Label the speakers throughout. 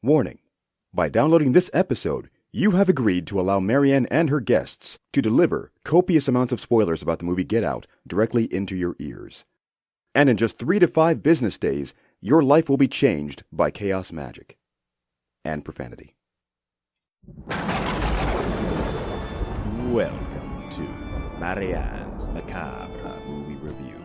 Speaker 1: Warning. By downloading this episode, you have agreed to allow Marianne and her guests to deliver copious amounts of spoilers about the movie Get Out directly into your ears. And in just 3 to 5 business days, your life will be changed by chaos magic. And profanity.
Speaker 2: Welcome to Marianne's Macabre movie review.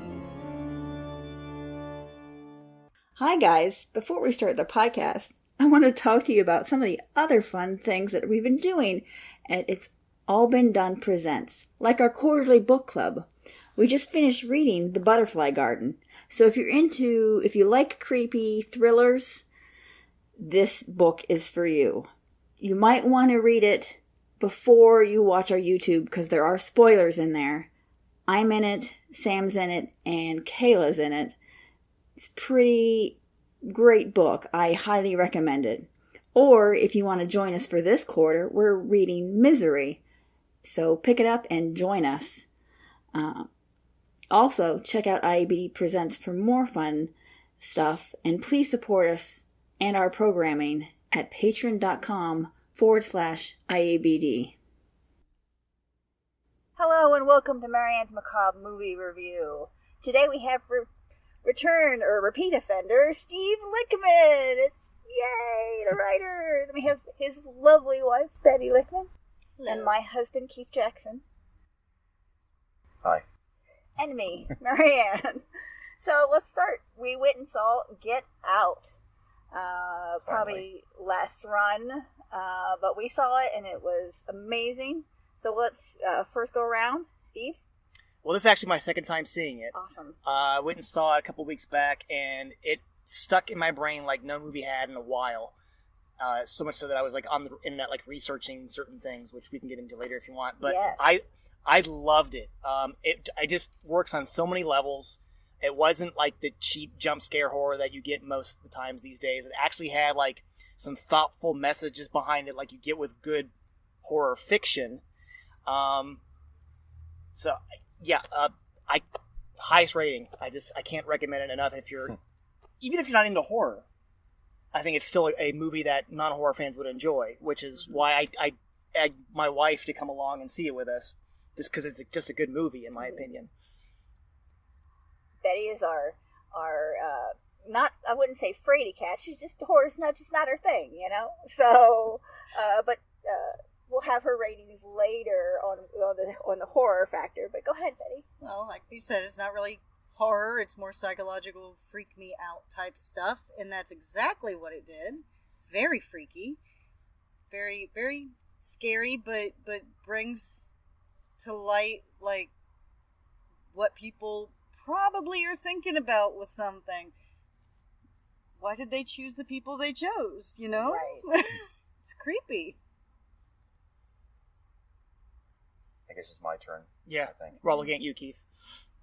Speaker 3: Hi guys, before we start the podcast, I want to talk to you about some of the other fun things that we've been doing at It's All Been Done Presents, like our quarterly book club. We just finished reading The Butterfly Garden, so if you like creepy thrillers, this book is for you. You might want to read it before you watch our YouTube because there are spoilers in there. I'm in it, Sam's in it, and Kayla's in it. It's pretty great book. I highly recommend it. Or if you want to join us for this quarter, we're reading Misery. So pick it up and join us. Also, check out IABD Presents for more fun stuff. And please support us and our programming at patreon.com/IABD. Hello and welcome to Marianne's Macabre movie review. Today we have return or repeat offender, Steve Lickman. It's yay, the writer. Then we have his lovely wife, Betty Lickman. Hello. And my husband, Keith Jackson.
Speaker 4: Hi.
Speaker 3: And me, Marianne. So let's start. We went and saw Get Out. Probably last run, but we saw it and it was amazing. So let's first go around. Steve?
Speaker 5: Well, this is actually my second time seeing it.
Speaker 3: Awesome.
Speaker 5: I went and saw it a couple weeks back, and it stuck in my brain like no movie had in a while. So much so that I was like on the internet, like researching certain things, which we can get into later if you want. But
Speaker 3: yes.
Speaker 5: I loved it. It just works on so many levels. It wasn't like the cheap jump scare horror that you get most of the times these days. It actually had like some thoughtful messages behind it, like you get with good horror fiction. Highest rating. I can't recommend it enough. Even if you're not into horror, I think it's still a movie that non-horror fans would enjoy, which is why I egged my wife to come along and see it with us, just because it's just a good movie in my opinion.
Speaker 3: Betty is our not, I wouldn't say fraidy cat. She's just, horror's not her thing, you know? So, but we'll have her ratings later on the horror factor. But go ahead, Betty.
Speaker 6: Well, like you said, it's not really horror. It's more psychological, freak me out type stuff, and that's exactly what it did. Very freaky, very very scary, but brings to light like what people probably are thinking about with something. Why did they choose the people they chose? You know,
Speaker 3: right.
Speaker 6: It's creepy.
Speaker 4: I guess it's my turn.
Speaker 5: Yeah,
Speaker 4: I think.
Speaker 5: we're all looking at you, Keith.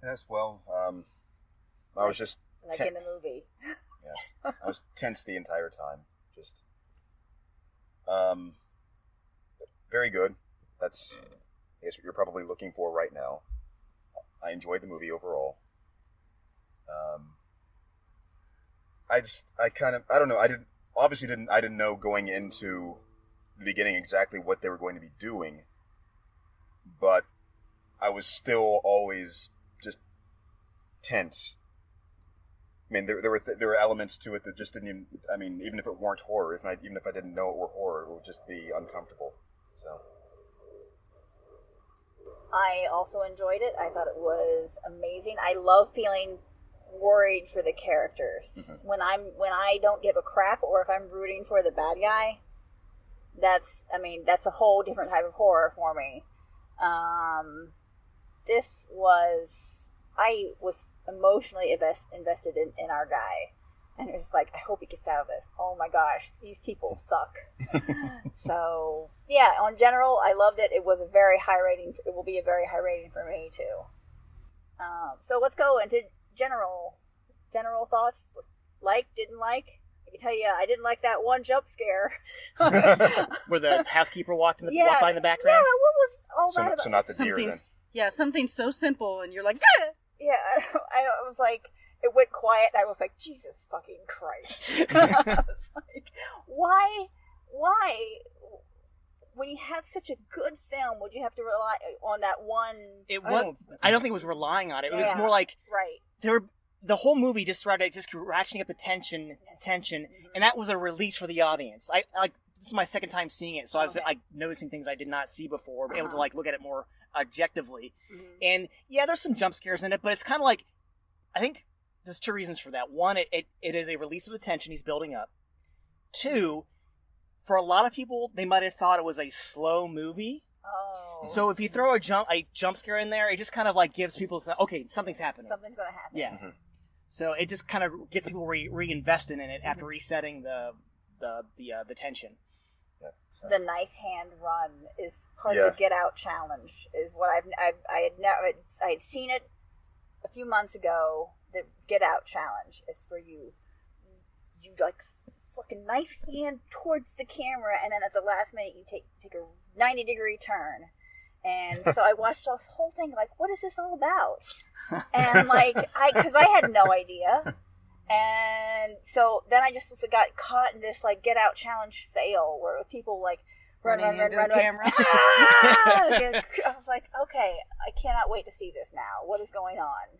Speaker 4: Yes, well, I was just...
Speaker 3: Like in the movie.
Speaker 4: Yes. I was tense the entire time. Just... very good. That's, I guess, what you're probably looking for right now. I enjoyed the movie overall. I don't know, I didn't know going into the beginning exactly what they were going to be doing, but I was still always just tense. I mean, there were elements to it that just didn't even, I mean, even if it weren't horror, even if I didn't know it were horror, it would just be uncomfortable, so...
Speaker 3: I also enjoyed it. I thought it was amazing. I love feeling worried for the characters. Mm-hmm. When I don't give a crap, or if I'm rooting for the bad guy, that's a whole different type of horror for me. I was emotionally invested in our guy. And it was like, I hope he gets out of this. Oh my gosh, these people suck. So, yeah, in general, I loved it. It was a very high rating. It will be a very high rating for me, too. So let's go into general thoughts. Like, didn't like. I can tell you, I didn't like that one jump scare.
Speaker 5: Where the housekeeper walked by in the background?
Speaker 3: Yeah, what was all that about?
Speaker 4: So not the deer, then.
Speaker 6: Yeah, something so simple, and you're like, ah!
Speaker 3: Yeah, I was like... It went quiet, and I was like, Jesus fucking Christ. I was like, why such a good film, would you have to rely on that one?
Speaker 5: I don't think it was relying on it. It was
Speaker 3: Yeah.
Speaker 5: more like
Speaker 3: Right.
Speaker 5: the whole movie just started just ratcheting up the tension, and that was a release for the audience. I like this is my second time seeing it, so I was like noticing things I did not see before, able to like look at it more objectively. And yeah, there's some jump scares in it, but it's kind of like I think there's two reasons for that. One, it is a release of the tension he's building up. Two, for a lot of people, they might have thought it was a slow movie.
Speaker 3: Oh.
Speaker 5: So if you throw a jump scare in there, it just kind of like gives people okay, something's happening.
Speaker 3: Something's going to happen.
Speaker 5: Yeah. So it just kind of gets people reinvested in it after resetting the tension.
Speaker 4: Yeah, so.
Speaker 3: The knife hand run is part of the Get Out challenge. Is what I had seen it a few months ago. The Get Out challenge. It's where you like fucking knife hand towards the camera, and then at the last minute you take a 90-degree turn. And so I watched this whole thing, like, what is this all about? And like, because I had no idea. And so then I just got caught in this like Get Out challenge fail where it was people like run.
Speaker 6: Camera.
Speaker 3: Ah! I was like, okay, I cannot wait to see this now. What is going on?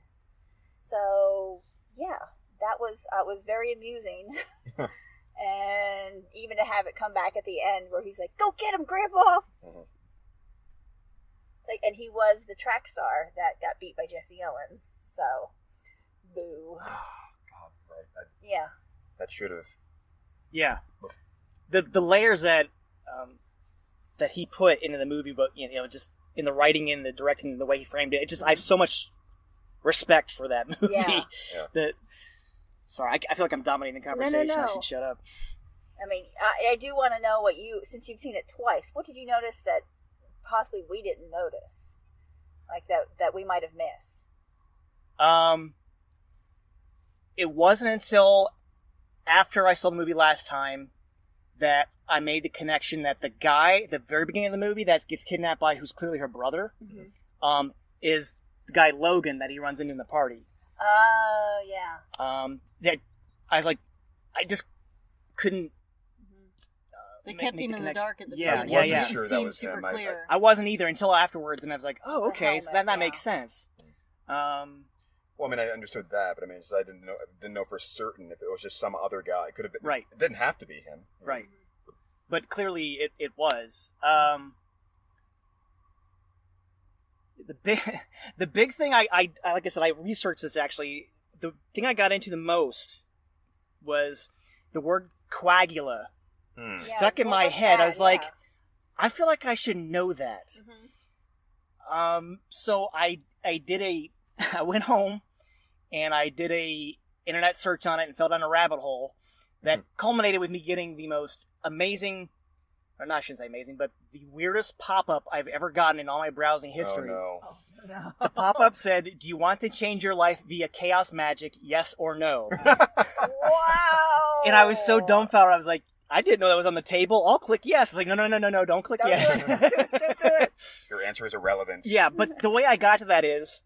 Speaker 3: So yeah, that was very amusing. And even to have it come back at the end where he's like, "Go get him, Grandpa!" Like, and he was the track star that got beat by Jesse Owens. So, boo.
Speaker 4: God, right.
Speaker 3: Yeah.
Speaker 4: That should have.
Speaker 5: Yeah. The layers that he put into the movie, but just in the writing and the directing and the way he framed it, I have so much respect for that movie.
Speaker 3: Yeah.
Speaker 5: Sorry, I feel like I'm dominating the conversation.
Speaker 3: No.
Speaker 5: I should shut up.
Speaker 3: I mean, I do want to know since you've seen it twice, what did you notice that possibly we didn't notice? Like that we might have missed?
Speaker 5: It wasn't until after I saw the movie last time that I made the connection that the guy at the very beginning of the movie that gets kidnapped by who's clearly her brother, is the guy Logan that he runs into in the party.
Speaker 3: Yeah.
Speaker 5: That I was like, I just couldn't.
Speaker 6: They kept him in the dark at the
Speaker 5: Yeah,
Speaker 6: beginning.
Speaker 5: yeah.
Speaker 6: It
Speaker 4: Sure that
Speaker 6: seemed
Speaker 4: was
Speaker 6: super
Speaker 4: him.
Speaker 6: clear.
Speaker 5: I wasn't either until afterwards, and I was like, oh, okay, so that
Speaker 3: helmet,
Speaker 5: makes sense.
Speaker 4: Well, I mean, I understood that, but I mean, I didn't know for certain if it was just some other guy. It could have been.
Speaker 5: Right.
Speaker 4: It didn't have to be him.
Speaker 5: Right. But clearly it was. The big thing I like I said, I researched this actually. The thing I got into the most was the word coagula. Stuck in my head. I was like, I feel like I should know that. So I went home and I did a internet search on it and fell down a rabbit hole that culminated with me getting the most amazing, or not, I shouldn't say amazing, but the weirdest pop-up I've ever gotten in all my browsing history.
Speaker 4: Oh,
Speaker 5: The pop-up said, "Do you want to change your life via chaos magic, yes or no?"
Speaker 3: Wow.
Speaker 5: And I was so dumbfounded. I was like, I didn't know that was on the table. I'll click yes. I was like, no, don't click yes.
Speaker 3: Don't do it.
Speaker 4: Your answer is irrelevant.
Speaker 5: Yeah, but the way I got to that is,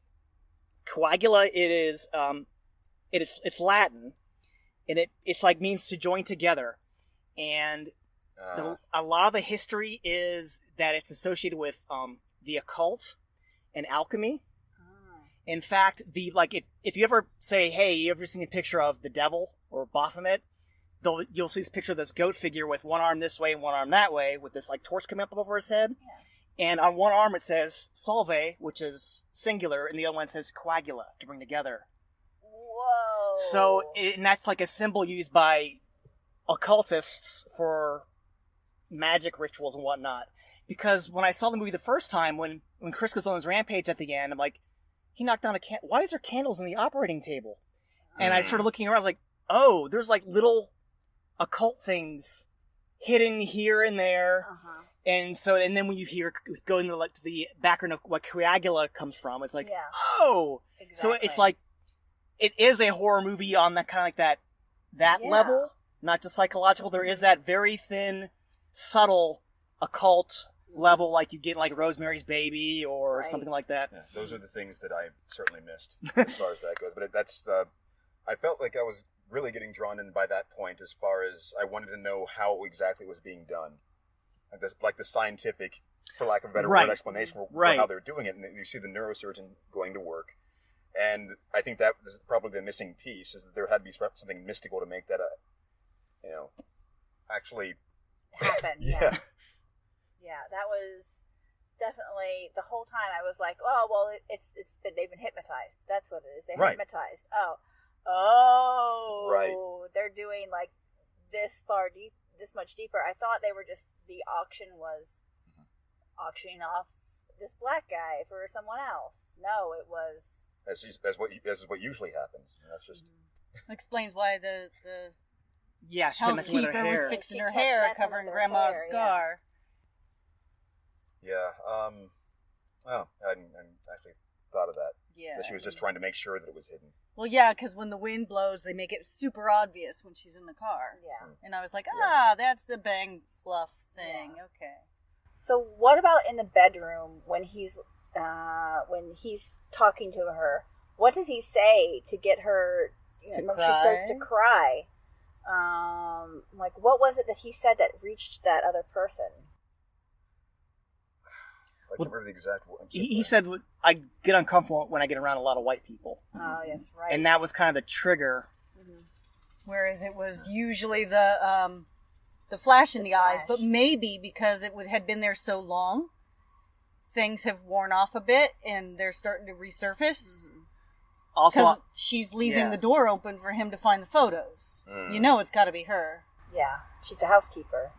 Speaker 5: coagula, it's Latin, and it's like means to join together. And a lot of the history is that it's associated with the occult and alchemy. In fact, if you ever say, hey, you ever seen a picture of the devil or Baphomet, you'll see this picture of this goat figure with one arm this way and one arm that way with this like torch coming up over his head. Yeah. And on one arm it says salve, which is singular, and the other one says coagula, to bring together.
Speaker 3: Whoa.
Speaker 5: So, and that's like a symbol used by occultists for magic rituals and whatnot. Because when I saw the movie the first time, when Chris goes on his rampage at the end, I'm like, he knocked down why is there candles in the operating table? And I started looking around, I was like, oh, there's like little occult things hidden here and there. And then when you go into to the background of what coagula comes from, it's like, oh, exactly. So it's like, it is a horror movie on that kind of like that level, not just psychological. There is that very thin, subtle occult level, like you get in like Rosemary's Baby or something like that.
Speaker 4: Yeah, those are the things that I certainly missed as far as that goes. But that's I felt like I was really getting drawn in by that point, as far as I wanted to know how exactly it was being done, like the scientific for lack of a better
Speaker 5: Right.
Speaker 4: word, explanation for
Speaker 5: Right.
Speaker 4: how they're doing it. And you see the neurosurgeon going to work. And I think that is probably the missing piece, is that there had to be something mystical to make that, actually
Speaker 3: Happen.
Speaker 4: Yeah.
Speaker 3: Yeah, that was definitely the whole time. I was like, oh well, it's they've been hypnotized. That's what it is. They're
Speaker 4: Right.
Speaker 3: hypnotized. Oh,
Speaker 4: Right.
Speaker 3: they're doing like this much deeper. I thought they were just the auction was auctioning off this black guy for someone else. No, it was
Speaker 4: as is what usually happens. And that's just
Speaker 6: Explains why the
Speaker 5: Yeah, she's been messing with her
Speaker 6: housekeeper was
Speaker 5: hair.
Speaker 6: fixing
Speaker 3: She
Speaker 6: her
Speaker 3: kept
Speaker 6: hair,
Speaker 3: messing
Speaker 6: covering
Speaker 3: with her
Speaker 6: Grandma's
Speaker 3: hair, yeah.
Speaker 6: scar.
Speaker 4: yeah. I hadn't actually thought of that.
Speaker 6: Yeah.
Speaker 4: That she was just trying to make sure that it was hidden.
Speaker 6: Well, yeah, because when the wind blows, they make it super obvious when she's in the car.
Speaker 3: yeah.
Speaker 6: And I was like,
Speaker 4: Yeah.
Speaker 6: that's the bang fluff thing.
Speaker 3: Yeah.
Speaker 6: Okay.
Speaker 3: So what about in the bedroom when he's talking to her? What does he say to get her?
Speaker 6: To
Speaker 3: She
Speaker 6: cry?
Speaker 3: starts to cry. Like what was it that he said that reached that other person?
Speaker 4: I can't remember the exact word.
Speaker 5: He said, I get uncomfortable when I get around a lot of white people.
Speaker 3: Oh, yes, right.
Speaker 5: And that was kind of the trigger.
Speaker 6: Whereas it was usually the flash in the eyes, but maybe because had been there so long, things have worn off a bit and they're starting to resurface.
Speaker 5: Also,
Speaker 6: Because she's leaving
Speaker 5: yeah.
Speaker 6: the door open for him to find the photos. You know it's got to be her.
Speaker 3: Yeah, she's a housekeeper.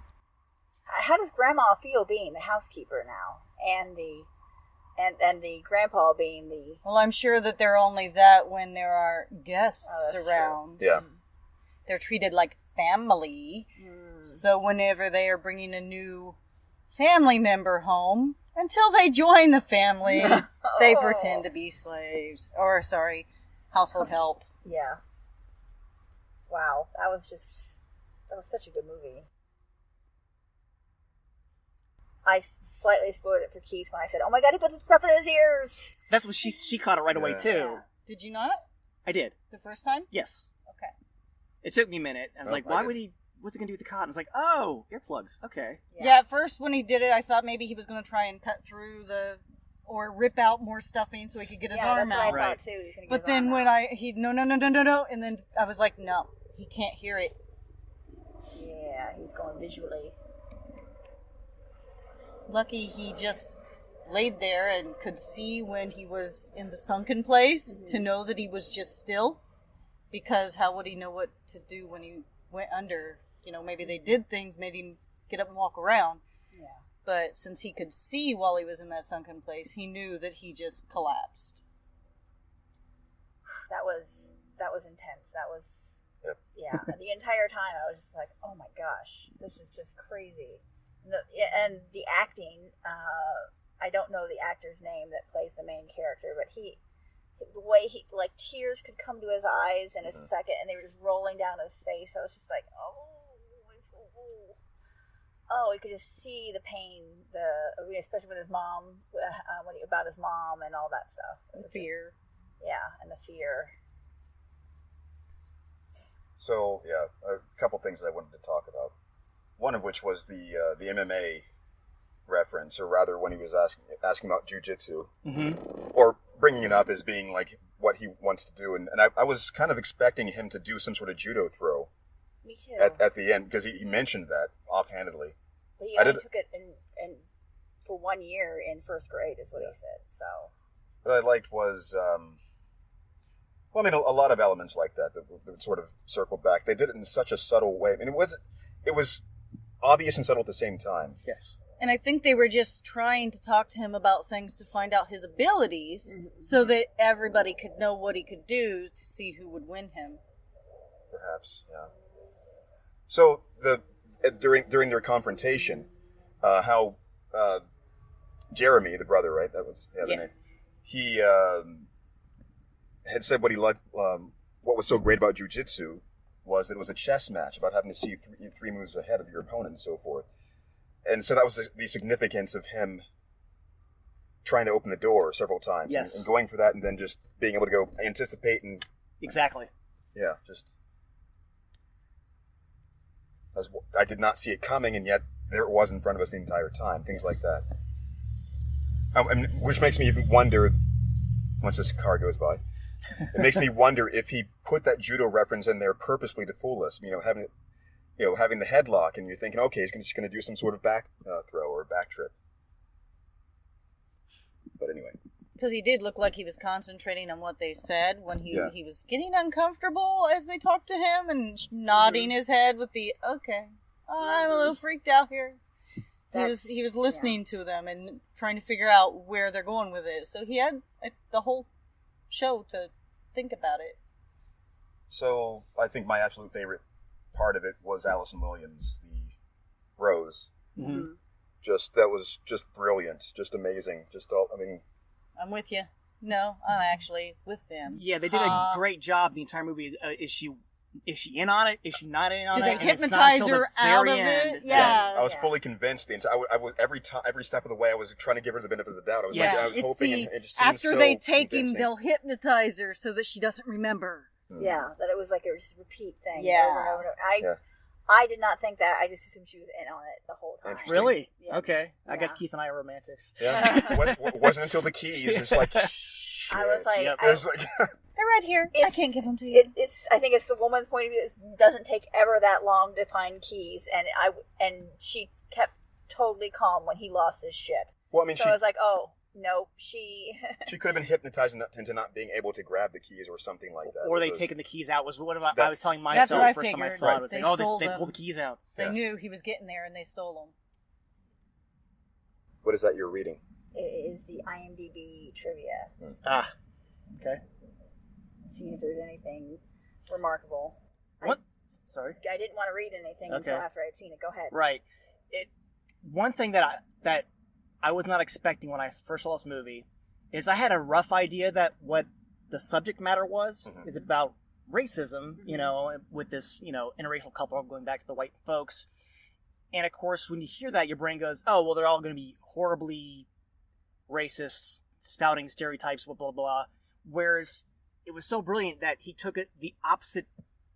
Speaker 3: How does Grandma feel being the housekeeper now, and the Grandpa being the?
Speaker 6: Well, I'm sure that they're only that when there are guests
Speaker 3: Oh, that's
Speaker 6: around.
Speaker 4: Yeah.
Speaker 6: They're treated like family. So whenever they are bringing a new family member home, until they join the family, they pretend to be slaves. Or, sorry, household help.
Speaker 3: Yeah. Wow, that was such a good movie. I slightly spoiled it for Keith when I said, "Oh my God, he put the stuff in his ears."
Speaker 5: that's what she caught it right away,
Speaker 4: Yeah.
Speaker 5: too.
Speaker 3: Yeah.
Speaker 6: Did you not?
Speaker 5: I did.
Speaker 6: The first time?
Speaker 5: Yes.
Speaker 6: Okay.
Speaker 5: It took me a minute. I was
Speaker 4: Oh,
Speaker 5: like,
Speaker 4: I
Speaker 5: why
Speaker 4: did.
Speaker 5: would he... What's he going to do with the cotton? I was like, oh, earplugs. Okay.
Speaker 6: Yeah, at first when he did it, I thought maybe he was going to try and cut through or rip out more stuffing so he could get his arm
Speaker 3: that's what
Speaker 6: out.
Speaker 3: I
Speaker 5: Right.
Speaker 3: thought too. He's gonna get
Speaker 6: But
Speaker 3: his
Speaker 6: then
Speaker 3: arm
Speaker 6: when
Speaker 3: out.
Speaker 6: no, and then I was like, no, he can't hear it.
Speaker 3: Yeah, he's going visually.
Speaker 6: Lucky he just laid there and could see when he was in the sunken place to know that he was just still. Because how would he know what to do when he went under? You know, maybe they did things, made him get up and walk around.
Speaker 3: Yeah.
Speaker 6: But since he could see while he was in that sunken place, he knew that he just collapsed.
Speaker 3: That was intense. That was
Speaker 4: Yep.
Speaker 3: yeah. The entire time I was just like, oh my gosh, this is just crazy. And the acting, I don't know the actor's name that plays the main character, but the way he, like, tears could come to his eyes in a second, and they were just rolling down his face. I was just like, you could just see the pain, especially with his mom, about his mom and all that stuff. It was just-
Speaker 6: Fear.
Speaker 3: yeah, and the fear.
Speaker 4: So yeah, a couple things I wanted to talk about. One of which was the MMA reference, or rather, when he was asking about jujitsu, or bringing it up as being like what he wants to do, and I was kind of expecting him to do some sort of judo throw
Speaker 3: Me too.
Speaker 4: at the end, because he mentioned that offhandedly.
Speaker 3: But he
Speaker 4: I
Speaker 3: only
Speaker 4: did-
Speaker 3: took it in for 1 year in first grade, is what he said. So
Speaker 4: What I liked was, well, I mean, a lot of elements like that would sort of circle back. They did it in such a subtle way. I mean, it was obvious and subtle at the same time.
Speaker 5: Yes.
Speaker 6: And I think they were just trying to talk to him about things to find out his abilities so that everybody could know what he could do to see who would win him.
Speaker 4: Perhaps, yeah. So during their confrontation, how Jeremy, the brother, right? That was the name. He had said what he liked. What was so great about jujitsu was that it was a chess match, about having to see three moves ahead of your opponent and so forth. And so that was the significance of him trying to open the door several times,
Speaker 5: Yes.
Speaker 4: and going for that, and then just being able to go anticipate and
Speaker 5: Exactly.
Speaker 4: yeah, just. I did not see it coming, and yet there it was in front of us the entire time. Things like that. Which makes me even wonder, once this car goes by, it makes me wonder if he put that judo reference in there purposefully to fool us. Having the headlock, and you're thinking, okay, he's just going to do some sort of back throw or back trip. But anyway.
Speaker 6: Because he did look like he was concentrating on what they said when he was getting uncomfortable as they talked to him and nodding his head with the, okay, I'm a little freaked out here. He was listening to them and trying to figure out where they're going with it. So he had the whole show to think about it.
Speaker 4: So I think my absolute favorite part of it was Allison Williams, the Rose.
Speaker 5: Mm-hmm.
Speaker 4: That was just brilliant, just amazing.
Speaker 6: I'm with you. No, I'm actually with them.
Speaker 5: Yeah, they did a great job the entire movie. Is she in on it? Is she not in on it?
Speaker 6: Did they
Speaker 5: And
Speaker 6: hypnotize
Speaker 5: it's not until
Speaker 6: her
Speaker 5: the
Speaker 6: out
Speaker 5: very
Speaker 6: of
Speaker 5: end.
Speaker 6: it? Yeah.
Speaker 4: I was fully convinced. I was every step of the way. I was trying to give her the benefit of the doubt. I was
Speaker 6: It's
Speaker 4: hoping.
Speaker 6: the,
Speaker 4: and it just seemed
Speaker 6: after
Speaker 4: so
Speaker 6: they take
Speaker 4: convincing.
Speaker 6: him, they'll hypnotize her so that she doesn't remember.
Speaker 3: Yeah, that it was like a just repeat thing.
Speaker 6: Yeah.
Speaker 3: Over and over and over. I did not think that. I just assumed she was in on it the whole time.
Speaker 5: Really?
Speaker 3: Yeah.
Speaker 5: Okay. I
Speaker 3: Yeah.
Speaker 5: guess Keith and I are romantics.
Speaker 4: Yeah. It wasn't until the keys. It's like.
Speaker 3: I was like,
Speaker 5: Yep.
Speaker 4: It was like
Speaker 6: They're right here. I can't give them to you.
Speaker 3: I think it's the woman's point of view. It doesn't take ever that long to find keys, and she kept totally calm when he lost his shit.
Speaker 4: Well, I mean,
Speaker 3: So I was like, oh no, she.
Speaker 4: she could have been hypnotized into not being able to grab the keys or something like that.
Speaker 5: Or they
Speaker 4: So-
Speaker 5: taken the keys out. Was what I
Speaker 4: That-
Speaker 5: was telling
Speaker 6: That's
Speaker 5: myself
Speaker 6: what I
Speaker 5: first time I
Speaker 6: figured.
Speaker 5: saw it.
Speaker 6: Right.
Speaker 5: Was
Speaker 6: They
Speaker 5: like,
Speaker 6: stole
Speaker 5: they
Speaker 6: them.
Speaker 5: pulled the keys out.
Speaker 6: They
Speaker 4: Yeah.
Speaker 6: knew he was getting there, and they stole him.
Speaker 4: What is that you're reading?
Speaker 3: It is the IMDb trivia.
Speaker 5: Ah. Okay.
Speaker 3: Seeing if there's anything remarkable.
Speaker 5: What? Sorry.
Speaker 3: I didn't want to read anything
Speaker 5: Okay.
Speaker 3: until after I'd seen it. Go ahead.
Speaker 5: Right. One thing that I was not expecting when I first saw this movie is I had a rough idea that what the subject matter was is about racism, with this, interracial couple going back to the white folks. And of course, when you hear that, your brain goes, oh, well, they're all going to be horribly racist, spouting stereotypes, blah, blah, blah. Whereas it was so brilliant that he took it the opposite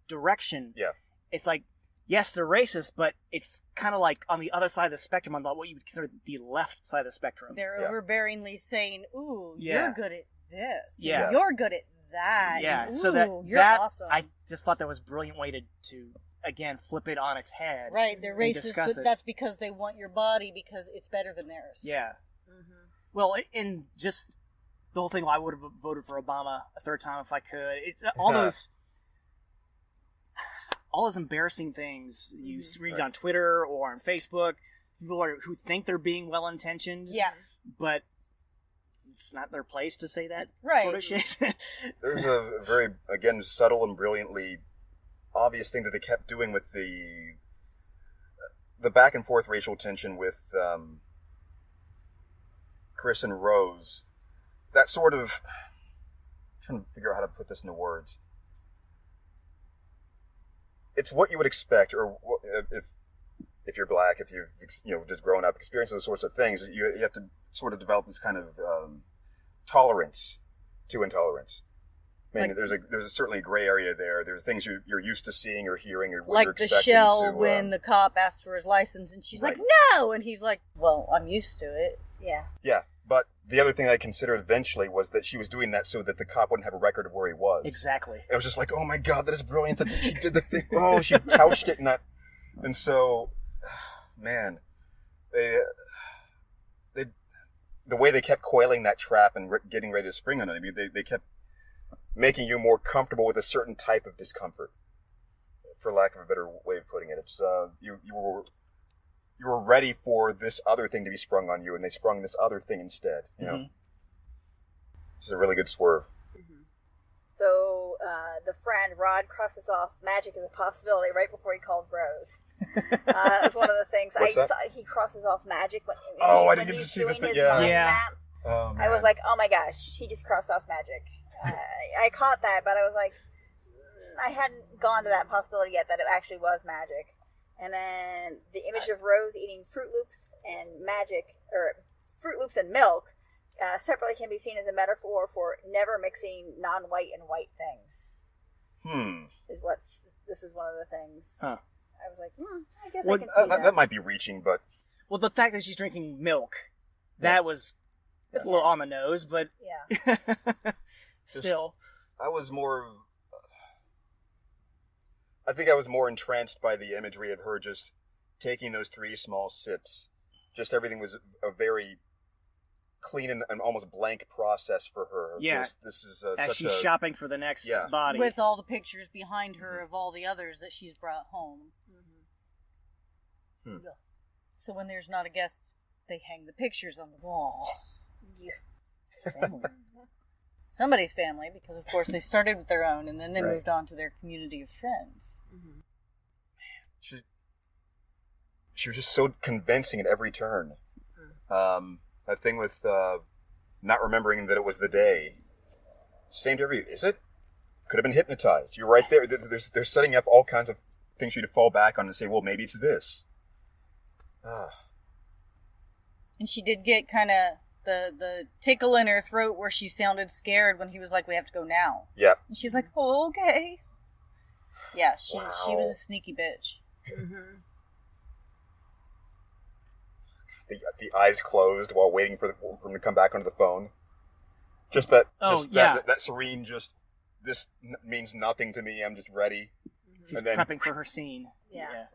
Speaker 5: direction.
Speaker 4: Yeah.
Speaker 5: It's like, yes, they're racist, but it's kind of like on the other side of the spectrum, on what you would consider the left side of the spectrum.
Speaker 6: They're overbearingly saying, ooh,
Speaker 5: Yeah.
Speaker 6: you're good at this.
Speaker 5: Yeah.
Speaker 6: You're good at that.
Speaker 5: Yeah,
Speaker 6: and,
Speaker 5: so
Speaker 6: ooh, you're
Speaker 5: that
Speaker 6: awesome.
Speaker 5: I just thought that was a brilliant way to again flip it on its head.
Speaker 6: Right, they're
Speaker 5: and
Speaker 6: racist,
Speaker 5: discuss
Speaker 6: but
Speaker 5: it.
Speaker 6: that's because they want your body because it's better than theirs.
Speaker 5: Yeah.
Speaker 3: Mm-hmm.
Speaker 5: Well, and just the whole thing. I would have voted for Obama a third time if I could. It's all those embarrassing things you read on Twitter or on Facebook. People who think they're being well intentioned.
Speaker 6: Yeah.
Speaker 5: But it's not their place to say that
Speaker 6: Right.
Speaker 5: sort of shit.
Speaker 4: There's a very, again, subtle and brilliantly obvious thing that they kept doing with the back and forth racial tension with Chris and Rose. That sort of, I'm trying to figure out how to put this into words. It's what you would expect, or if you're black, if you've just grown up experiencing those sorts of things, you have to sort of develop this kind of tolerance to intolerance. I mean, there's certainly a gray area there. There's things you're used to seeing or hearing, or what
Speaker 6: Like
Speaker 4: you're
Speaker 6: the
Speaker 4: expecting
Speaker 6: shell when the cop asks for his license and she's
Speaker 4: Right.
Speaker 6: like, no! And he's like, well, I'm used to it.
Speaker 3: Yeah.
Speaker 4: Yeah, but the other thing I considered eventually was that she was doing that so that the cop wouldn't have a record of where he was.
Speaker 5: Exactly.
Speaker 4: It was just like, oh my god, that is brilliant that she did the thing. Oh, she couched it in that. And so, man, the way they kept coiling that trap and getting ready to spring on it, I mean, they kept making you more comfortable with a certain type of discomfort, for lack of a better way of putting it. It's you were ready for this other thing to be sprung on you, and they sprung this other thing instead. You know, it's a really good swerve.
Speaker 3: So the friend Rod crosses off magic as a possibility right before he calls Rose. That's one of the things
Speaker 4: What's that?
Speaker 3: saw. He crosses off magic when,
Speaker 4: I didn't
Speaker 3: when
Speaker 4: get
Speaker 3: he's
Speaker 4: to see the
Speaker 3: doing
Speaker 4: thing.
Speaker 3: his
Speaker 4: Yeah.
Speaker 3: mind
Speaker 5: Yeah.
Speaker 3: map.
Speaker 4: Oh,
Speaker 3: I was like, oh my gosh, he just crossed off magic. I caught that, but I was like, I hadn't gone to that possibility yet that it actually was magic. And then the image of Rose eating Fruit Loops and magic, or Fruit Loops and milk, separately can be seen as a metaphor for never mixing non-white and white things. This is one of the things.
Speaker 5: Huh.
Speaker 3: I was like, I guess
Speaker 5: Well,
Speaker 3: I can see that.
Speaker 4: that might be reaching, but
Speaker 5: Well, the fact that she's drinking milk, that was It's a little on the nose, but
Speaker 3: Yeah.
Speaker 5: still.
Speaker 4: I think I was more entranced by the imagery of her just taking those 3 small sips. Just everything was a very clean and almost blank process for her.
Speaker 5: Yeah.
Speaker 4: This is
Speaker 5: As
Speaker 4: such
Speaker 5: she's
Speaker 4: a...
Speaker 5: shopping for the next body.
Speaker 6: With all the pictures behind her of all the others that she's brought home.
Speaker 4: Hmm.
Speaker 6: So when there's not a guest, they hang the pictures on the wall.
Speaker 5: Family.
Speaker 6: Somebody's family, because of course they started with their own and then they moved on to their community of friends.
Speaker 4: She was just so convincing at every turn. That thing with not remembering that it was the day. Same to every... Is it? Could have been hypnotized. You're right there. They're setting up all kinds of things for you to fall back on and say, well, maybe it's this.
Speaker 6: And she did get kind of the tickle in her throat where she sounded scared when he was like, we have to go now.
Speaker 4: Yeah.
Speaker 6: And she's like, oh, okay. Yeah, she was a sneaky bitch.
Speaker 4: The eyes closed while waiting for him to come back onto the phone. Just that serene, just, this means nothing to me, I'm just ready.
Speaker 5: She's
Speaker 4: and then,
Speaker 5: prepping for her scene.
Speaker 3: Yeah.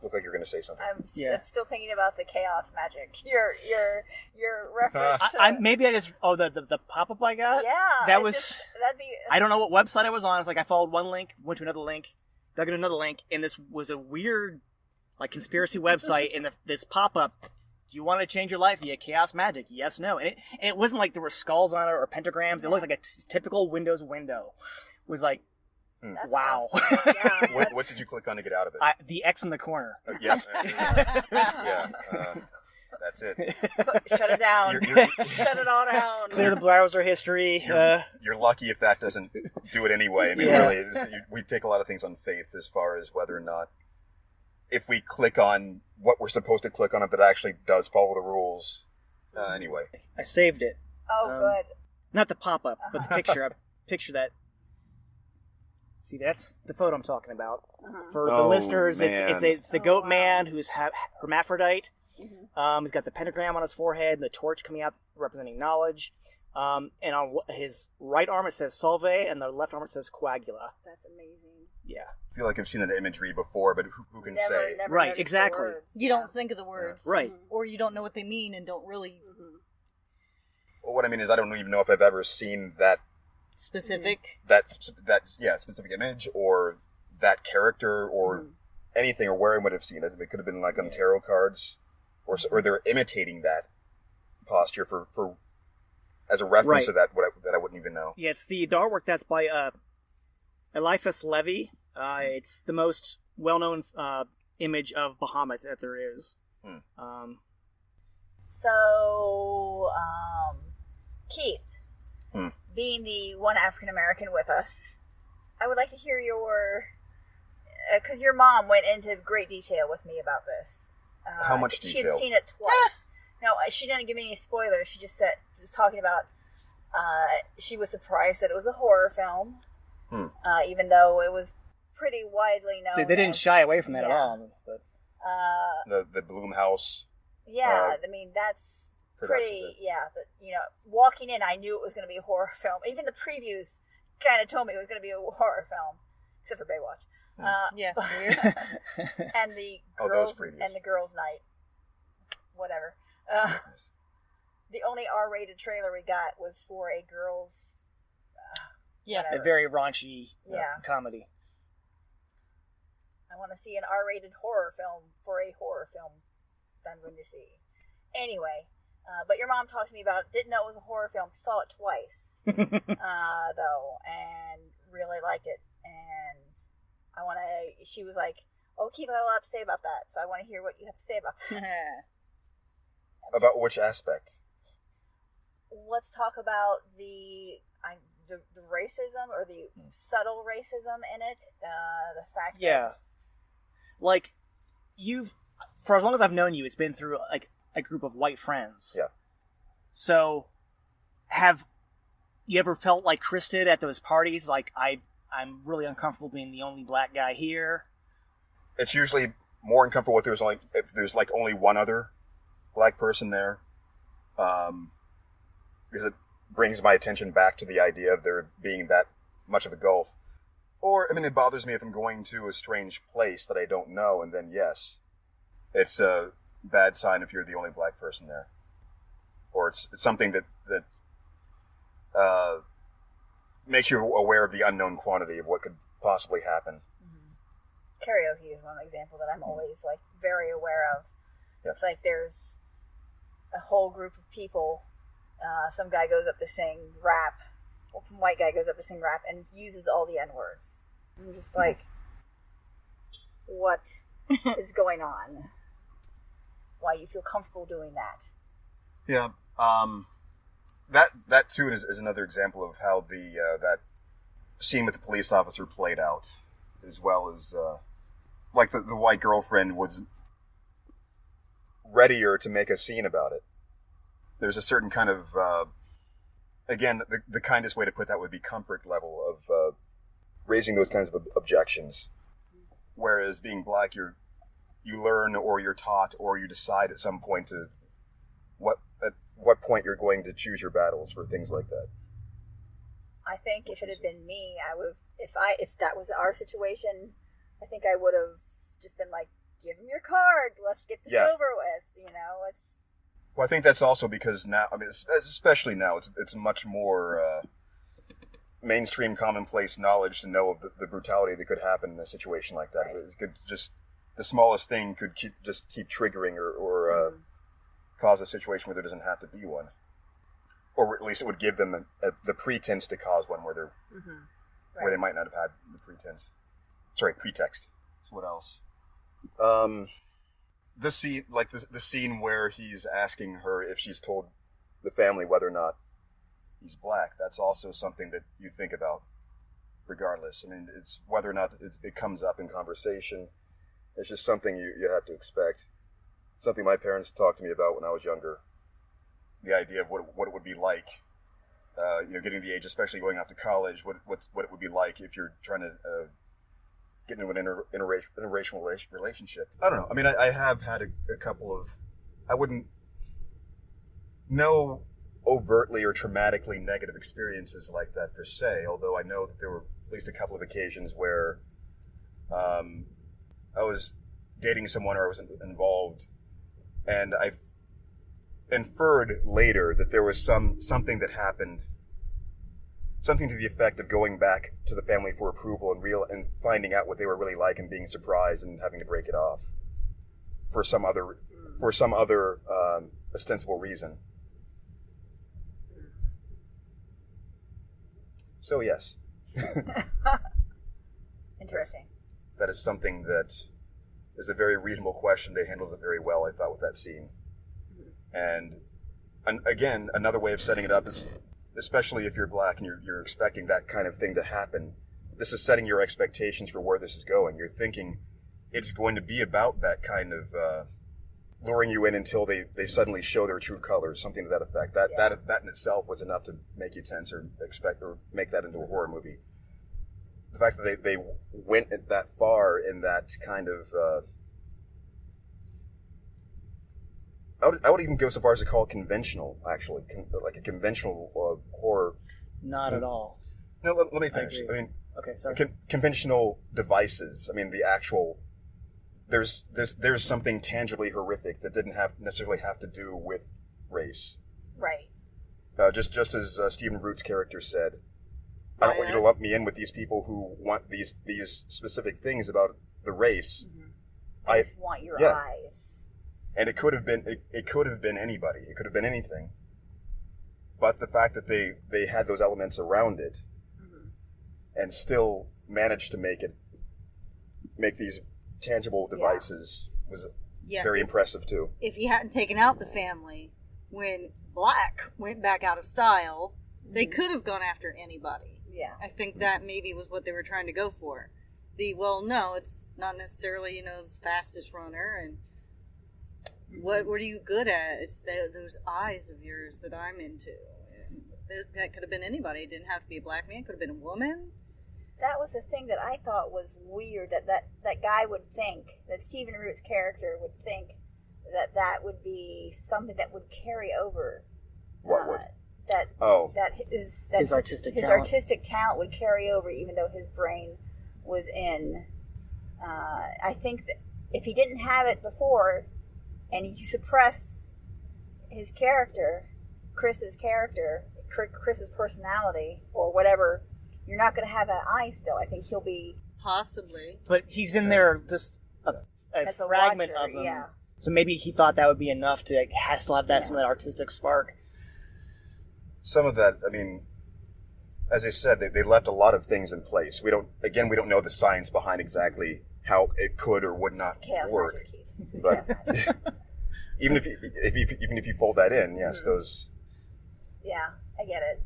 Speaker 4: Looked like you're going to say something.
Speaker 3: I'm still thinking about the chaos magic. Your reference.
Speaker 5: Maybe I just the pop-up I got.
Speaker 3: Yeah.
Speaker 5: That was.
Speaker 3: That'd be.
Speaker 5: I don't know what website I was on. It's like I followed one link, went to another link, dug in another link, and this was a weird, like, conspiracy website. And this pop-up. Do you want to change your life via chaos magic? Yes, no. And it wasn't like there were skulls on it or pentagrams. It looked like a typical Windows window. It was like. Wow.
Speaker 3: Yeah,
Speaker 4: what did you click on to get out of it?
Speaker 5: The X in the corner.
Speaker 4: Yeah. That's it.
Speaker 3: Shut it down. Shut it all down.
Speaker 5: Clear the browser history.
Speaker 4: You're lucky if that doesn't do it anyway. I mean, really, we take a lot of things on faith as far as whether or not, if we click on what we're supposed to click on, if it actually does follow the rules. Anyway.
Speaker 5: I saved it.
Speaker 3: Oh, good.
Speaker 5: Not the pop-up, but the picture. Picture that. See, that's the photo I'm talking about. For the listeners, it's the goat man who's hermaphrodite. He's got the pentagram on his forehead and the torch coming out representing knowledge. And on his right arm it says Solve, and the left arm it says Coagula.
Speaker 3: That's amazing.
Speaker 5: Yeah.
Speaker 4: I feel like I've seen that imagery before, but who can say?
Speaker 3: Never
Speaker 5: right,
Speaker 3: noticed
Speaker 5: exactly.
Speaker 3: the words.
Speaker 6: You don't think of the words.
Speaker 5: Right.
Speaker 6: Or you don't know what they mean and don't really...
Speaker 4: Well, what I mean is I don't even know if I've ever seen that
Speaker 6: specific
Speaker 4: specific image or that character or anything, or where I would have seen it. It could have been like on tarot cards, or they're imitating that posture for as a reference to that that I wouldn't even know.
Speaker 5: Yeah, it's the artwork that's by Eliphas Levi. It's the most well-known image of Bahamut that there is.
Speaker 3: So, Keith, being the one African American with us, I would like to hear your, because your mom went into great detail with me about this.
Speaker 4: How much detail?
Speaker 3: She had seen it twice. No, she didn't give me any spoilers. She just was talking about, she was surprised that it was a horror film, even though it was pretty widely known.
Speaker 5: See, they didn't shy away from that at all. But.
Speaker 4: The Bloomhouse.
Speaker 3: Yeah, I mean, that's pretty, walking in, I knew it was going to be a horror film. Even the previews kind of told me it was going to be a horror film, except for Baywatch.
Speaker 6: Weird.
Speaker 3: And the girls' night, whatever. The only R-rated trailer we got was for a girls'
Speaker 5: a very raunchy comedy.
Speaker 3: I want to see an R-rated horror film for a horror film that I'm going to see. Anyway, but your mom talked to me about it, didn't know it was a horror film, saw it twice, though, and really liked it. And she was like, oh, Keith, I have a lot to say about that, so I want to hear what you have to say about that.
Speaker 4: About which aspect?
Speaker 3: Let's talk about the racism, or the subtle racism in it, the fact that...
Speaker 5: Like, for as long as I've known you, it's been through, like, a group of white friends.
Speaker 4: Yeah.
Speaker 5: So, have you ever felt like Chris did at those parties? Like, I'm really uncomfortable being the only black guy here.
Speaker 4: It's usually more uncomfortable if there's only one other black person there. because it brings my attention back to the idea of there being that much of a gulf. Or, I mean, it bothers me if I'm going to a strange place that I don't know, and then, yes, it's a bad sign if you're the only black person there. Or it's something that makes you aware of the unknown quantity of what could possibly happen.
Speaker 3: Karaoke is one example that I'm always like very aware of.
Speaker 4: Yeah.
Speaker 3: It's like there's a whole group of people. Some guy goes up to sing rap. Well, some white guy goes up to sing rap and uses all the N words. I'm just like, what is going on? Why you feel comfortable doing that?
Speaker 4: Yeah. That too is another example of how that scene with the police officer played out, as well as like the white girlfriend was readier to make a scene about it. There's a certain kind of again, the kindest way to put that would be comfort level of raising those kinds of objections. Whereas being black, you learn or you're taught or you decide at some point at what point you're going to choose your battles for things like that.
Speaker 3: I think if it had been me, I would have, if that was our situation, I think I would have just been like, give him your card, let's get this over with,
Speaker 4: Well, I think that's also because now, I mean, especially now, it's much more mainstream commonplace knowledge to know of the brutality that could happen in a situation like that. Right. It could just, the smallest thing could keep triggering or cause a situation where there doesn't have to be one. Or at least it would give them the pretense to cause one where where they might not have had the pretext. So what else? The scene where he's asking her if she's told the family whether or not he's black. That's also something that you think about, regardless. I mean, it's whether or not it comes up in conversation. It's just something you have to expect. Something my parents talked to me about when I was younger. The idea of what it would be like, getting to the age, especially going off to college. What it would be like if you're trying to get into an interracial relationship. I don't know. I mean, I have had a couple of, I wouldn't know overtly or traumatically negative experiences like that per se, although I know that there were at least a couple of occasions where I was dating someone or I was involved, and I inferred later that there was something that happened, something to the effect of going back to the family for approval and finding out what they were really like and being surprised and having to break it off for some other ostensible reason. So yes.
Speaker 3: Interesting.
Speaker 4: That is something that is a very reasonable question. They handled it very well, I thought, with that scene. And again, another way of setting it up is, especially if you're black and you're expecting that kind of thing to happen, this is setting your expectations for where this is going. You're thinking it's going to be about that kind of luring you in until they suddenly show their true colors, something to that effect. That in itself was enough to make you tense or expect or make that into a horror movie. The fact that they went that far in that kind of I would even go so far as to call it conventional, actually, like a conventional horror.
Speaker 5: Not at all.
Speaker 4: No, let me finish. I mean,
Speaker 5: okay, sorry.
Speaker 4: Conventional devices. I mean, the actual. There's something tangibly horrific that didn't necessarily have to do with race.
Speaker 3: Right.
Speaker 4: Just as Stephen Root's character said, I don't want you to lump me in with these people who want these specific things about the race.
Speaker 3: Mm-hmm. I just want your eyes.
Speaker 4: And it could have been anybody. It could have been anything. But the fact that they had those elements around it, and still managed to make these tangible devices was very impressive too.
Speaker 6: If you hadn't taken out the family when black went back out of style, they could have gone after anybody.
Speaker 3: Yeah.
Speaker 6: I think that maybe was what they were trying to go for. No, it's not necessarily, the fastest runner, and what are you good at? It's those eyes of yours that I'm into. And that could have been anybody. It didn't have to be a black man. It could have been a woman.
Speaker 3: That was the thing that I thought was weird, that guy would think, that Stephen Root's character would think that would be something that would carry over.
Speaker 4: What would?
Speaker 5: his artistic
Speaker 3: talent would carry over, even though his brain was in. I think that if he didn't have it before, and you suppress his character, Chris's personality, or whatever, you're not going to have that eye still. I think he'll be
Speaker 6: possibly.
Speaker 5: But he's in there just a fragment
Speaker 3: watcher,
Speaker 5: of him.
Speaker 3: Yeah.
Speaker 5: So maybe he thought that would be enough to still have that some of that artistic spark.
Speaker 4: Some of that, I mean, as I said, they left a lot of things in place. We don't know the science behind exactly how it could or would not work. But even if you fold that in, yes, those.
Speaker 3: Yeah, I get it.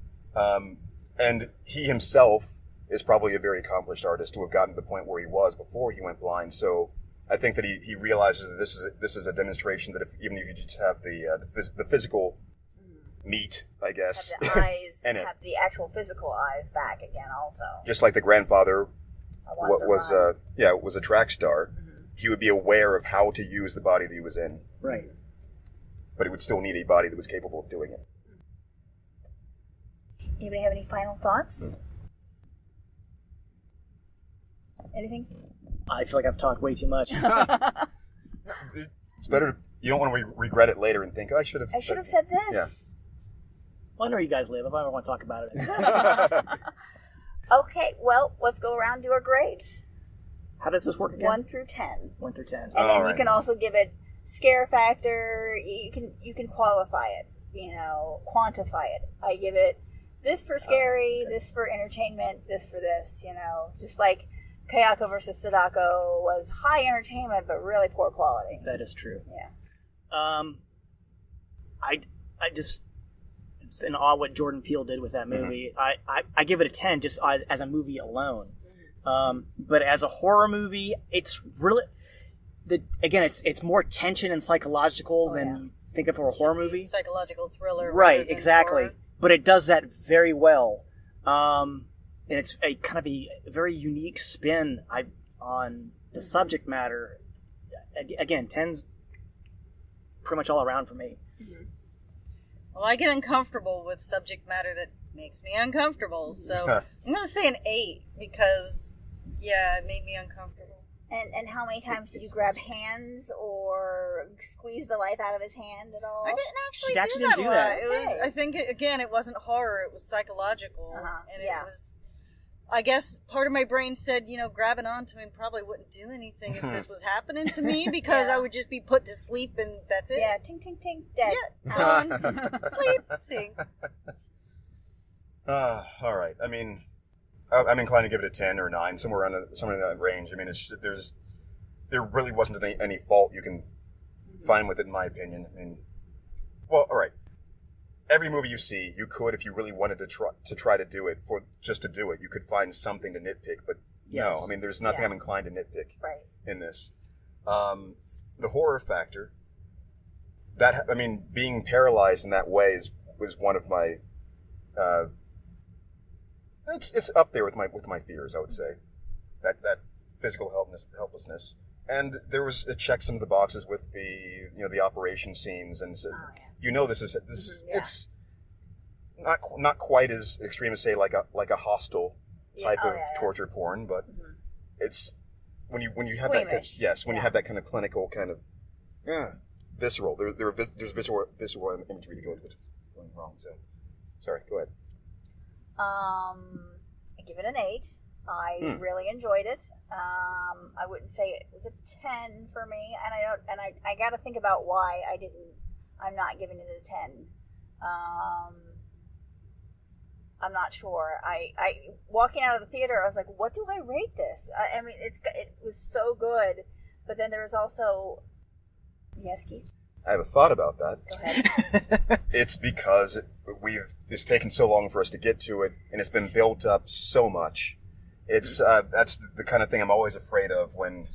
Speaker 4: And he himself is probably a very accomplished artist to have gotten to the point where he was before he went blind. So I think that he realizes that this is a demonstration that even if you just have the physical meat, I guess,
Speaker 3: have the eyes,
Speaker 4: and
Speaker 3: have the actual physical eyes back again, also.
Speaker 4: Just like the grandfather, was a track star. He would be aware of how to use the body that he was in.
Speaker 5: Right.
Speaker 4: But he would still need a body that was capable of doing it.
Speaker 3: Anybody have any final thoughts? Anything?
Speaker 5: I feel like I've talked way too much.
Speaker 4: It's better. You don't want to regret it later and think, oh, I should have
Speaker 3: said this.
Speaker 4: Yeah.
Speaker 5: Well, I know where you guys live. If I ever want to talk about it.
Speaker 3: Okay, well, let's go around and do our grades.
Speaker 5: How does this work again?
Speaker 3: 1 through 10.
Speaker 5: 1 through 10.
Speaker 3: And then you can also give it scare factor. You can qualify it. Quantify it. I give it this for scary, this for entertainment, this for this. Just like Kayako versus Sadako was high entertainment but really poor quality.
Speaker 5: That is true.
Speaker 3: Yeah.
Speaker 5: I just, it's in awe what Jordan Peele did with that movie. I give it a 10 just as a movie alone. But as a horror movie, it's really it's more tension and psychological than you think of for a horror movie.
Speaker 6: Psychological thriller,
Speaker 5: right? Exactly.
Speaker 6: Horror.
Speaker 5: But it does that very well, and it's a kind of a very unique spin on the subject matter. Again, 10's pretty much all around for me.
Speaker 6: Well, I get uncomfortable with subject matter that makes me uncomfortable, so I'm going to say an 8 because, it made me uncomfortable.
Speaker 3: And how many times did you grab hands or squeeze the life out of his hand at all?
Speaker 6: I didn't actually
Speaker 5: didn't do that.
Speaker 6: It was, I think, it wasn't horror, it was psychological. And it was, I guess, part of my brain said, grabbing onto him probably wouldn't do anything if this was happening to me because I would just be put to sleep and that's it.
Speaker 3: Yeah, ting, ting, ting, dead.
Speaker 6: Yeah, sleep, sing.
Speaker 4: All right. I mean, I'm inclined to give it a 10 or a 9, somewhere in that range. I mean, there really wasn't any fault you can find with it, in my opinion. I mean, well, all right. Every movie you see, you could, if you really wanted to try to do it, just to do it, you could find something to nitpick. But no, I mean, there's nothing I'm inclined to nitpick in this. The horror factor, being paralyzed in that way was one of my. It's up there with my fears, I would say, that physical helplessness, and it checked some of the boxes with the operation scenes, and this is it's not quite as extreme as say like a Hostel type of torture porn, but it's when you have that you have that kind of clinical kind of visceral. There's visual imagery to go with what's going wrong. So sorry, go ahead.
Speaker 3: I give it an 8. I really enjoyed it. I wouldn't say it was a 10 for me, and I got to think about why I'm not giving it a 10. I'm not sure. I walking out of the theater, I was like, what do I rate this? I mean, it was so good, but then there was also, yes, Keith?
Speaker 4: I have a thought about that.
Speaker 3: Go ahead.
Speaker 4: It's because it's taken so long for us to get to it, and it's been built up so much. It's that's the kind of thing I'm always afraid of when,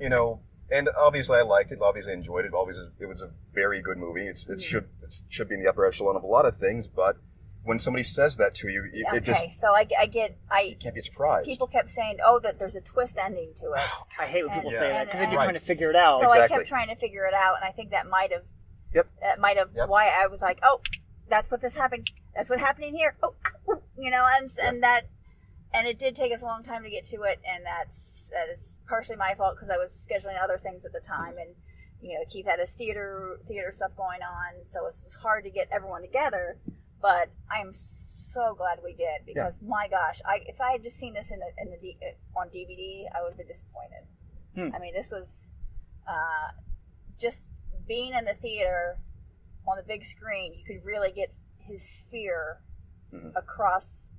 Speaker 4: and obviously I liked it, obviously I enjoyed it, obviously it was a very good movie. It should be in the upper echelon of a lot of things, but when somebody says that to you, it just...
Speaker 3: Okay, so I
Speaker 4: you can't be surprised.
Speaker 3: People kept saying, oh, that there's a twist ending to it.
Speaker 5: I hate when people say that, because they're
Speaker 3: and
Speaker 5: trying to figure it out.
Speaker 3: So
Speaker 4: Exactly.
Speaker 3: I kept trying to figure it out, and I think that might have why I was like, oh, that's what this happened. That's what's happening here. Oh, you know, and it did take us a long time to get to it, and that is partially my fault because I was scheduling other things at the time, and you know, Keith had his theater stuff going on, so it was hard to get everyone together. But I am so glad we did because my gosh, if I had just seen this on DVD, I would have been disappointed. I mean, this was just being in the theater on the big screen. You could really get his fear across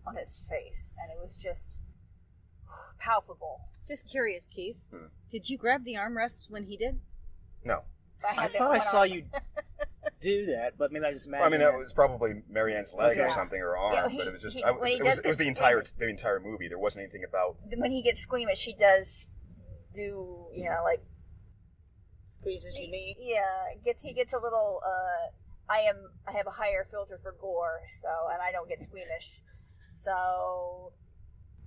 Speaker 3: on his face, and it was just palpable.
Speaker 6: Just curious, Keith. Did you grab the armrests when he did?
Speaker 4: No.
Speaker 5: I thought I saw you do that, but maybe I just imagined.
Speaker 4: I mean, that was probably Marianne's leg or something, or arm, but it was just it was the entire movie. There wasn't anything about
Speaker 3: when he gets squeamish. He does do, you know, like
Speaker 6: squeezes your knee.
Speaker 3: Yeah, he gets a little. I have a higher filter for gore, so, and I don't get squeamish. So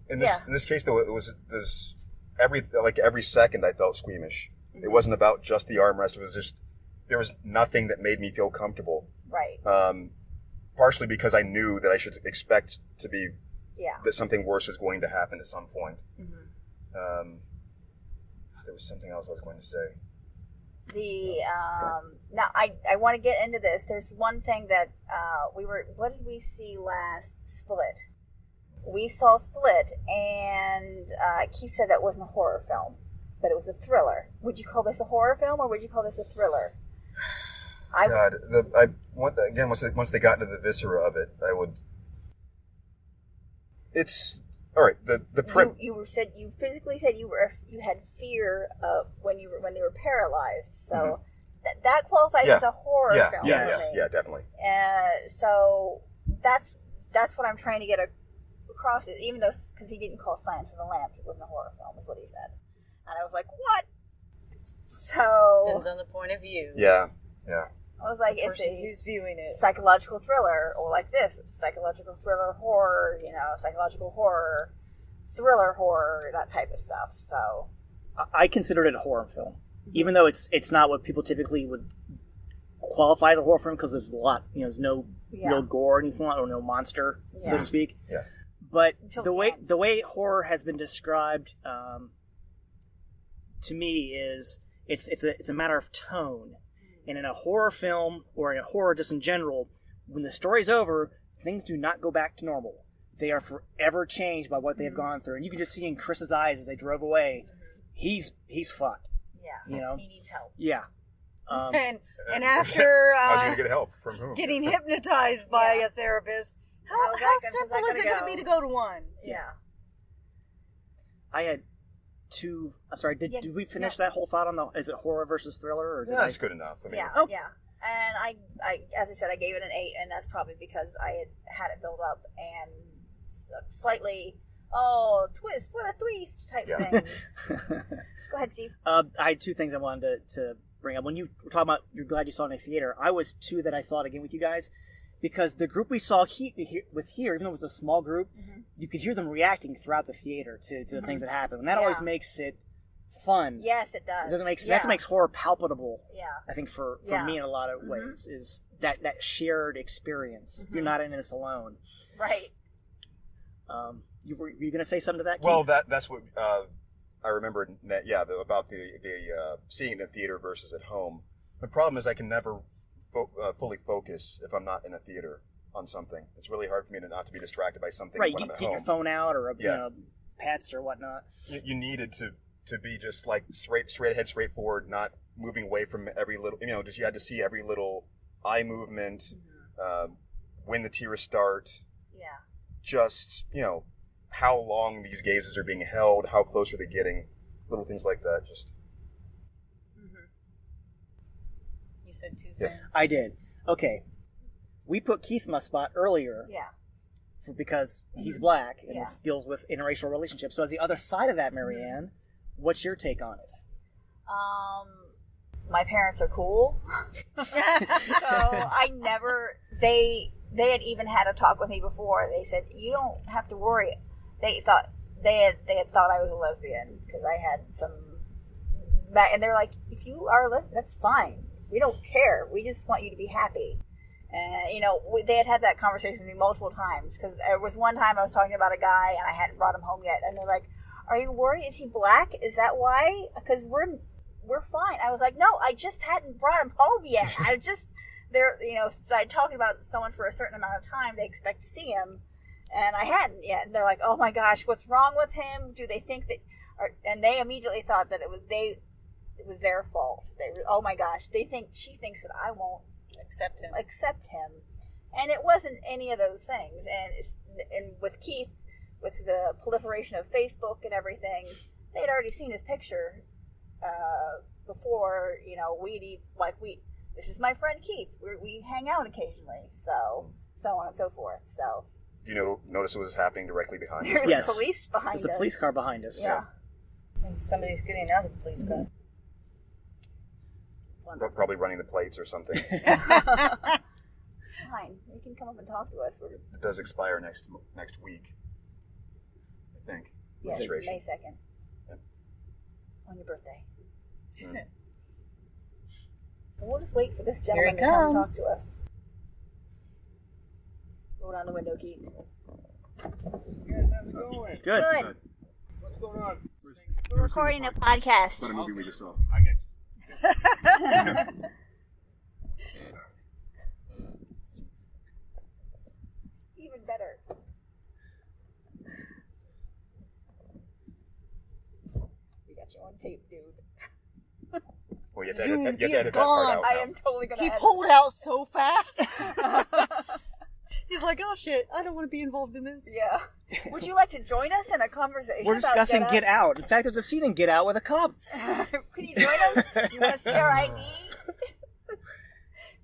Speaker 4: in this case, though, it was every second I felt squeamish. It wasn't about just the armrest. It was just there was nothing that made me feel comfortable.
Speaker 3: Right.
Speaker 4: Partially because I knew that I should expect to be that something worse was going to happen at some point. There was something else I was going to say.
Speaker 3: Now I want to get into this. There's one thing that what did we see last? Split. We saw Split, and Keith said that wasn't a horror film, but it was a thriller. Would you call this a horror film, or would you call this a thriller?
Speaker 4: Once they got into the viscera of it, I would. It's all right.
Speaker 3: You physically said you had fear of when they were paralyzed. So that qualifies as a horror film.
Speaker 4: Yeah, definitely.
Speaker 3: So that's what I'm trying to get across. Even though because he didn't call Silence of the Lambs, it wasn't a horror film, is what he said, and I was like, what? So
Speaker 6: depends on the point of view.
Speaker 4: Yeah.
Speaker 3: I was like,
Speaker 6: the
Speaker 3: it's
Speaker 6: person who's viewing it.
Speaker 3: Psychological thriller, or like this, psychological thriller horror, you know, psychological horror, thriller horror, that type of stuff. So
Speaker 5: I considered it a horror film, even though it's not what people typically would qualify as a horror film because there's a lot, you know, there's no real gore or anything, or no monster, so to speak.
Speaker 4: Yeah.
Speaker 5: But the way horror has been described to me is it's a matter of tone. And in a horror film, or in a horror just in general, when the story's over, things do not go back to normal. They are forever changed by what they've gone through. And you can just see in Chris's eyes as they drove away, he's fucked.
Speaker 3: Yeah.
Speaker 5: You know?
Speaker 3: He needs help.
Speaker 5: Yeah.
Speaker 6: And after
Speaker 4: how's he gonna get help from whom?
Speaker 6: getting hypnotized by a therapist, how simple is it going to be to go to one?
Speaker 3: Yeah.
Speaker 5: I had two. I'm sorry. Did we finish that whole thought on is it horror versus thriller? Or
Speaker 4: that's good enough. I mean,
Speaker 3: yeah. And I, as I said, I gave it an 8, and that's probably because I had it built up and slightly, twist, what a twist type things. Go ahead, Steve.
Speaker 5: I had two things I wanted to bring up. When you were talking about, you're glad you saw it in a theater. I was too that I saw it again with you guys. Because the group we saw here, even though it was a small group, you could hear them reacting throughout the theater to the things that happen. And that always makes it fun.
Speaker 3: Yes, it does.
Speaker 5: That's what makes horror palpable.
Speaker 3: Yeah.
Speaker 5: I think for me in a lot of ways is that shared experience. You're not in this alone.
Speaker 3: Right.
Speaker 5: You were going to say something to that, Keith?
Speaker 4: Well, that's what I remember. About the seeing it in theater versus at home. The problem is I can never fully focus if I'm not in a theater on something. It's really hard for me not to be distracted by something when I'm at home.
Speaker 5: Get your phone out or pets or whatnot.
Speaker 4: You needed to be just like straight ahead, straight forward, not moving away from every little. You had to see every little eye movement, when the tears start.
Speaker 3: Yeah.
Speaker 4: Just how long these gazes are being held, how close are they getting, little things like that. Just.
Speaker 6: You said two things.
Speaker 5: I did. Okay. We put Keith in my spot earlier.
Speaker 3: Yeah.
Speaker 5: Because he's black and deals with interracial relationships. So as the other side of that, Marianne, what's your take on it?
Speaker 3: My parents are cool. So I never, they had even had a talk with me before. They said, you don't have to worry. They had thought I was a lesbian because I had some, and they're like, if you are a lesbian, that's fine. We don't care. We just want you to be happy. And, they had that conversation with me multiple times. Because there was one time I was talking about a guy and I hadn't brought him home yet. And they're like, are you worried? Is he black? Is that why? Because we're fine. I was like, no, I just hadn't brought him home yet. Since I talked about someone for a certain amount of time, they expect to see him. And I hadn't yet. And they're like, oh my gosh, what's wrong with him? Do they think that... And they immediately thought that it was their fault. Oh my gosh, she thinks that I won't accept him, and it wasn't any of those things. And with Keith, with the proliferation of Facebook and everything, they'd already seen his picture before. This is my friend Keith. We hang out occasionally, so on and so forth. So.
Speaker 4: Do you notice what was happening directly behind us?
Speaker 3: There's police behind us.
Speaker 5: There's a police car behind us.
Speaker 3: Yeah.
Speaker 6: And somebody's getting out of the police car.
Speaker 4: Probably running the plates or something.
Speaker 3: It's fine. You can come up and talk to us.
Speaker 4: It does expire next week, I think.
Speaker 3: Yes, May 2nd.
Speaker 4: Yep.
Speaker 3: On your birthday.
Speaker 4: Mm.
Speaker 3: We'll just wait for this gentleman to come talk to us. Roll down the window, Keith.
Speaker 7: How's it going?
Speaker 5: Good.
Speaker 7: What's going on?
Speaker 3: We're recording a podcast.
Speaker 4: Not a movie we just saw.
Speaker 7: I get you.
Speaker 3: Even better. We got you on tape, dude.
Speaker 4: Well, you have to edit that part out.
Speaker 3: I am totally going to
Speaker 6: He
Speaker 3: edit
Speaker 6: pulled out so fast. He's like, oh shit, I don't want to be involved in this.
Speaker 3: Yeah. Would you like to join us in a conversation
Speaker 5: We're discussing
Speaker 3: about
Speaker 5: Get Out. In fact, there's a scene in Get Out with a cop.
Speaker 3: Can you join us? You want to see our ID?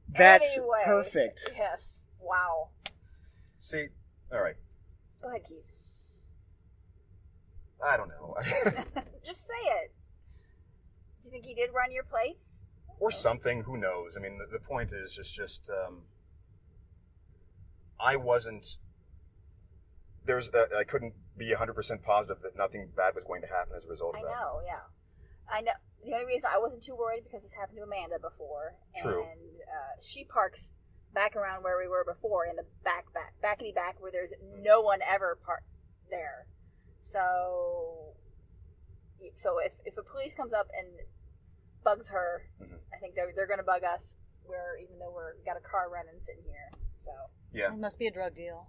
Speaker 5: That's
Speaker 3: Anyway.
Speaker 5: perfect.
Speaker 3: Yes. Wow.
Speaker 4: See, all right.
Speaker 3: Go ahead, Keith.
Speaker 4: I don't know.
Speaker 3: Just say it. Do you think he did run your plates?
Speaker 4: Or something. Who knows? I mean, the point is just I wasn't. I couldn't be 100% positive that nothing bad was going to happen as a result of that.
Speaker 3: I know, yeah. I know. The only reason I wasn't too worried because this happened to Amanda before.
Speaker 4: True.
Speaker 3: And she parks back around where we were before in the backety back where there's no one ever parked there. So if a police comes up and bugs her,
Speaker 4: Mm-hmm.
Speaker 3: I think they're going to bug us. Even though we got a car running sitting here. So
Speaker 4: Yeah.
Speaker 6: It must be a drug deal.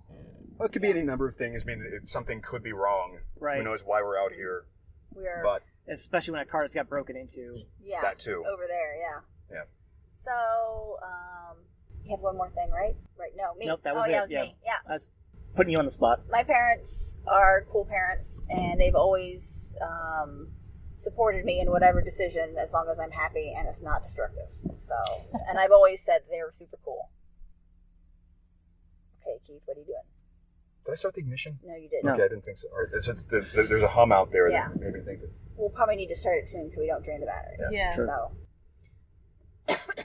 Speaker 4: Well, it could be any number of things. I mean, something could be wrong.
Speaker 5: Right.
Speaker 4: Who knows why we're out here? But
Speaker 5: Especially when a car just got broken into.
Speaker 3: yeah,
Speaker 4: that too.
Speaker 3: over there, yeah.
Speaker 4: Yeah.
Speaker 3: So you had one more thing, right? Right? No, me.
Speaker 5: Nope, that was
Speaker 3: oh,
Speaker 5: it.
Speaker 3: Yeah, it was
Speaker 5: Yeah.
Speaker 3: me. Yeah.
Speaker 5: I was putting you on the spot.
Speaker 3: My parents are cool parents, and they've always supported me in whatever decision as long as I'm happy and it's not destructive. So, and I've always said they were super cool. Okay, Keith, what are you doing?
Speaker 4: Did I start the ignition?
Speaker 3: No, you didn't.
Speaker 5: No.
Speaker 4: Okay, I didn't think so. All right, it's just there's a hum out there
Speaker 3: Yeah.
Speaker 4: that made me think that.
Speaker 3: We'll probably need to start it soon so we don't drain the battery.
Speaker 6: Yeah.
Speaker 5: Sure.
Speaker 3: So, excuse me.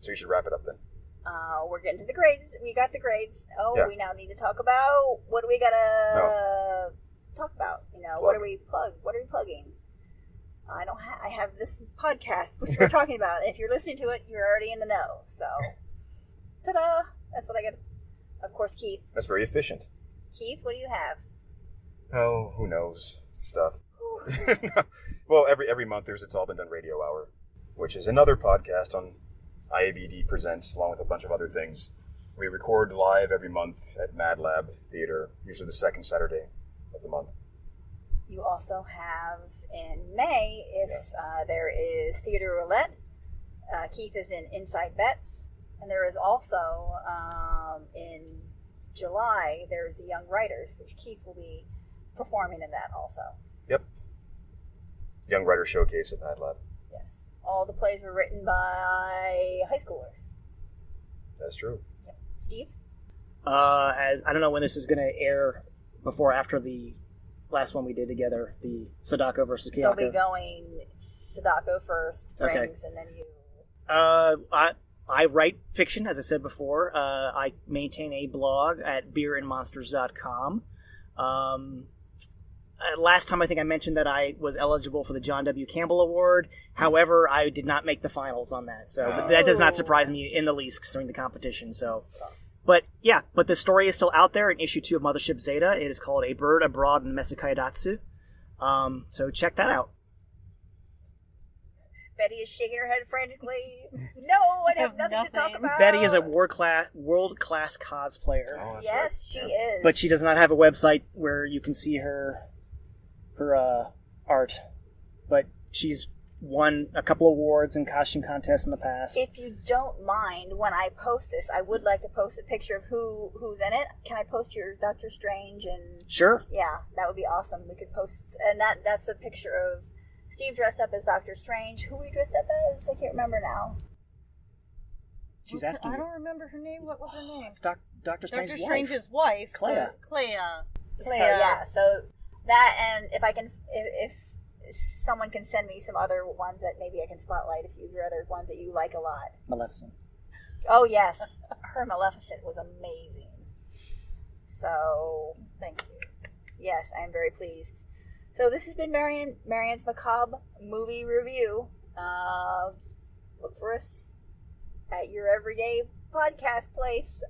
Speaker 4: So you should wrap it up then.
Speaker 3: We're getting to the grades. We got the grades. Oh,
Speaker 4: Yeah.
Speaker 3: we now need to talk about what do we gotta talk about? What are we plugging? I have this podcast which we're talking about. If you're listening to it, you're already in the know. So, ta-da! That's what I got. Of course, Keith.
Speaker 4: That's very efficient.
Speaker 3: Keith, what do you have?
Speaker 4: Oh, who knows stuff. Well, every month there's It's All Been Done Radio Hour, which is another podcast on IABD Presents, along with a bunch of other things. We record live every month at Mad Lab Theater, usually the second Saturday of the month.
Speaker 3: You also have in May, if there is Theater Roulette, Keith is in Inside Bets, and there is also in July, there's the Young Writers, which Keith will be performing in that also.
Speaker 4: Yep. Young Writer Showcase at Mad Lab.
Speaker 3: Yes. All the plays were written by high schoolers.
Speaker 4: That's true.
Speaker 3: Yep. Steve?
Speaker 5: I don't know when this is going to air, before or after the last one we did together, the Sadako versus Kayako.
Speaker 3: They'll be going Sadako first,
Speaker 5: Okay.
Speaker 3: Rings, and then you.
Speaker 5: I write fiction, as I said before. I maintain a blog at beerandmonsters.com. last time I think I mentioned that I was eligible for the John W. Campbell Award. However, I did not make the finals on that, so that does not surprise me in the least considering the competition. So, but the story is still out there in issue 2 of Mothership Zeta. It is called A Bird Abroad in Mesekaidatsu. So check that out.
Speaker 3: Betty is shaking her head frantically. No, I have nothing to talk about.
Speaker 5: Betty is a world class cosplayer.
Speaker 4: Oh, that's
Speaker 3: Yes,
Speaker 4: right.
Speaker 3: she is.
Speaker 5: But she does not have a website where you can see her art. But she's won a couple awards and costume contests in the past.
Speaker 3: If you don't mind, when I post this, I would like to post a picture of who's in it. Can I post your Doctor Strange and?
Speaker 5: Sure.
Speaker 3: Yeah, that would be awesome. We could post, and that's a picture of Steve dressed up as Doctor Strange. Who we dressed up as? I can't remember now.
Speaker 5: She's asking.
Speaker 6: I don't remember her name. What was her name?
Speaker 5: It's Doctor Strange's
Speaker 6: Dr. Strange's wife.
Speaker 5: Clea.
Speaker 6: Clea.
Speaker 3: So yeah, so that, and if I can, if someone can send me some other ones that maybe I can spotlight, if you've other ones that you like a lot.
Speaker 5: Maleficent.
Speaker 3: Oh yes, her Maleficent was amazing. So
Speaker 6: Thank you.
Speaker 3: yes, I am very pleased. So this has been Marianne's Macabre movie review. Look for us at your everyday podcast place